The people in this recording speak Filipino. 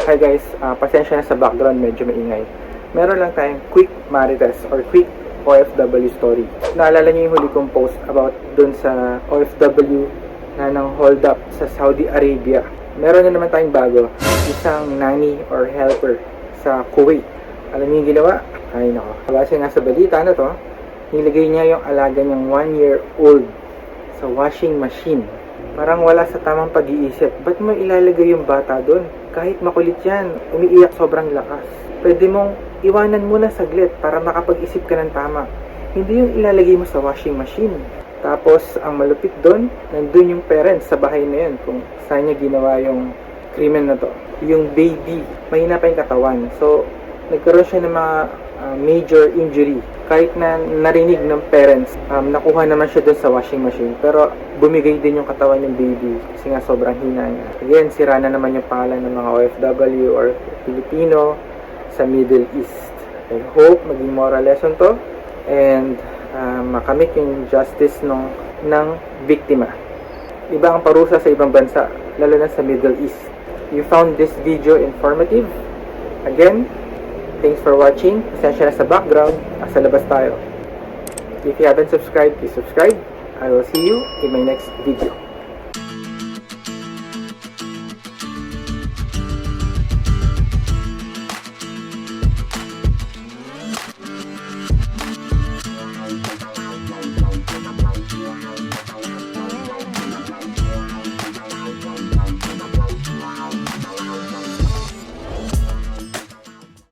Hi guys, pasensya na sa background, medyo maingay. Meron lang tayong quick marites or quick OFW story. Naalala niyo yung huli kong post about dun sa OFW na nang hold up sa Saudi Arabia. Meron na naman tayong bago, isang nanny or helper sa Kuwait. Alam niyo yung ginawa? Ay nako, base nga sa balita na to, nilagay niya yung alaga niyang 1-year-old sa washing machine. Parang wala sa tamang pag-iisip. Ba't mo ilalagay yung bata doon? Kahit makulit yan, umiiyak sobrang lakas. Pwede mong iwanan muna saglit para makapag-isip ka ng tama. Hindi yung ilalagay mo sa washing machine. Tapos, ang malupit doon, nandun yung parents sa bahay na yun kung saan niya ginawa yung krimen na to. Yung baby, mahina pa yung katawan. So, nagkaroon siya ng mga major injury. Kahit na narinig ng parents, nakuha naman siya dun sa washing machine. Pero bumigay din yung katawan ng baby kasi nga sobrang hina niya. Again, sira na naman yung pangalan ng mga OFW or Filipino sa Middle East. I hope maging moral lesson to and makamit yung justice ng biktima. Iba ang parusa sa ibang bansa, lalo na sa Middle East. You found this video informative? Again, thanks for watching. Pasensya na sa background. Nasa labas tayo. If you haven't subscribed, please subscribe. I will see you in my next video.